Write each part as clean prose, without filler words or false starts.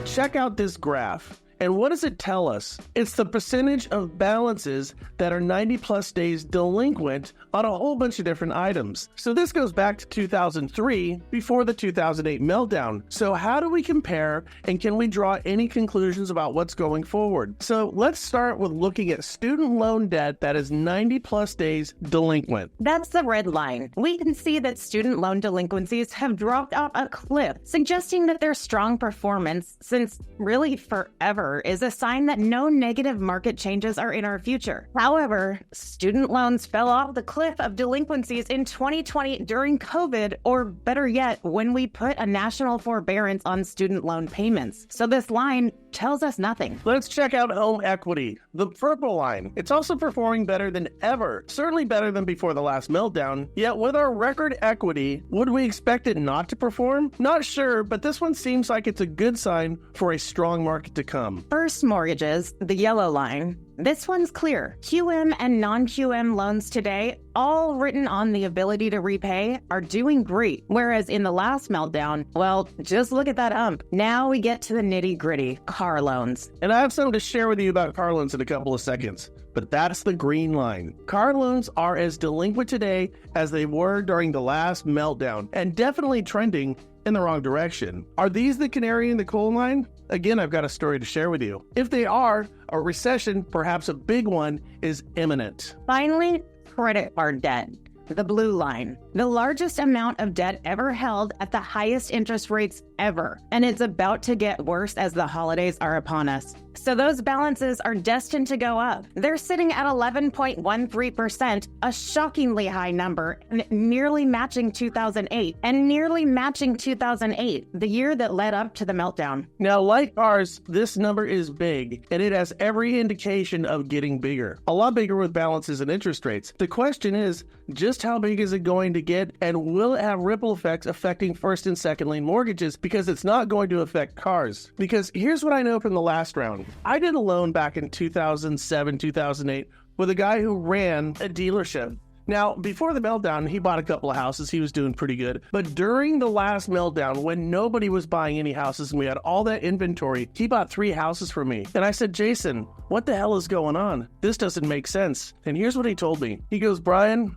Check out this graph. And what does it tell us? It's the percentage of balances that are 90 plus days delinquent on a whole bunch of different items. So this goes back to 2003, before the 2008 meltdown. So how do we compare, and can we draw any conclusions about what's going forward? So let's start with looking at student loan debt that is 90 plus days delinquent. That's the red line. We can see that student loan delinquencies have dropped off a cliff, suggesting that their strong performance, since really forever, is a sign that no negative market changes are in our future. However, student loans fell off the cliff of delinquencies in 2020 during COVID, or better yet, when we put a national forbearance on student loan payments. So this line tells us nothing. Let's check out home equity, the purple line. It's also performing better than ever, certainly better than before the last meltdown. Yet with our record equity, would we expect it not to perform? Not sure, but this one seems like it's a good sign for a strong market to come. First mortgages, the yellow line. This one's clear. QM and non-QM loans today, all written on the ability to repay, are doing great. Whereas in the last meltdown, well, just look at that ump. Now we get to the nitty-gritty, car loans. And I have something to share with you about car loans in a couple of seconds. But that's the green line. Car loans are as delinquent today as they were during the last meltdown, and definitely trending in the wrong direction. Are these the canary in the coal mine? Again, I've got a story to share with you. If they are, a recession, perhaps a big one, is imminent. Finally, credit card debt. The blue line. The largest amount of debt ever held at the highest interest rates ever. And it's about to get worse as the holidays are upon us. So those balances are destined to go up. They're sitting at 11.13%, a shockingly high number, and nearly matching 2008, and nearly matching 2008, the year that led up to the meltdown. Now, like ours, this number is big, and it has every indication of getting bigger. A lot bigger with balances and interest rates. The question is, just how big is it going to get, and will it have ripple effects affecting first and second lien mortgages? Because it's not going to affect cars. Because here's what I know from the last round. I did a loan back in 2007, 2008 with a guy who ran a dealership. Now, before the meltdown, he bought a couple of houses. He was doing pretty good. But during the last meltdown, when nobody was buying any houses and we had all that inventory, he bought 3 houses from me. And I said, Jason, what the hell is going on? This doesn't make sense. And here's what he told me. He goes, Brian,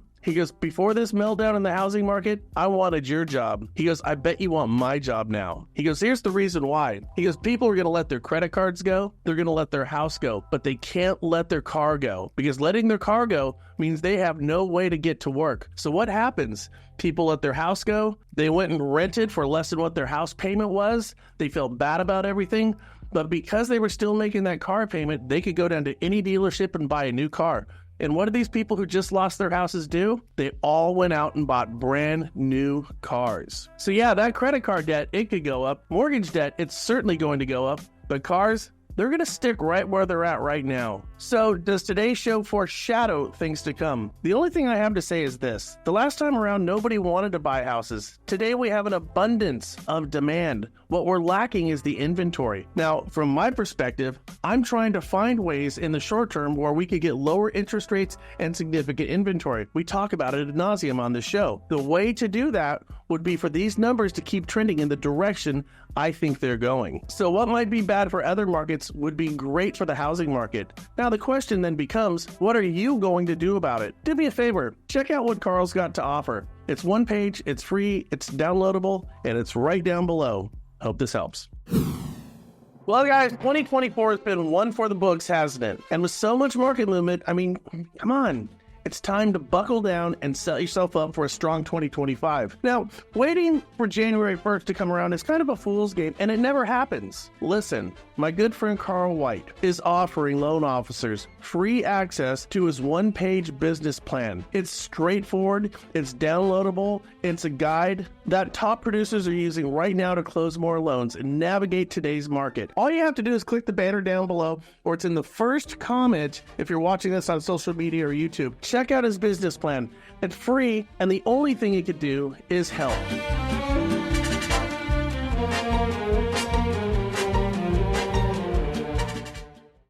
before this meltdown in the housing market, I wanted your job. He goes, I bet you want my job now. He goes, here's the reason why. He goes, people are going to let their credit cards go. They're going to let their house go, but they can't let their car go, because letting their car go means they have no way to get to work. So what happens? People let their house go. They went and rented for less than what their house payment was. They felt bad about everything. But because they were still making that car payment, they could go down to any dealership and buy a new car. And what did these people who just lost their houses do? They all went out and bought brand new cars. So yeah, that credit card debt, it could go up. Mortgage debt, it's certainly going to go up. But cars, they're going to stick right where they're at right now. So does today's show foreshadow things to come? The only thing I have to say is this. The last time around, nobody wanted to buy houses. Today, we have an abundance of demand. What we're lacking is the inventory. Now, from my perspective, I'm trying to find ways in the short term where we could get lower interest rates and significant inventory. We talk about it ad nauseum on the show. The way to do that would be for these numbers to keep trending in the direction I think they're going. So what might be bad for other markets would be great for the housing market. Now the question then becomes, what are you going to do about it? Do me a favor, check out what Carl's got to offer. It's one page, it's free, it's downloadable, and it's right down below. Hope this helps. Well, guys, 2024 has been one for the books, hasn't it? And with so much market movement, I mean, come on. It's time to buckle down and set yourself up for a strong 2025. Now, waiting for January 1st to come around is kind of a fool's game, and it never happens. Listen, my good friend Carl White is offering loan officers free access to his one-page business plan. It's straightforward, it's downloadable, it's a guide that top producers are using right now to close more loans and navigate today's market. All you have to do is click the banner down below, or it's in the first comment if you're watching this on social media or YouTube. Check out his business plan. It's free, and the only thing you could do is help.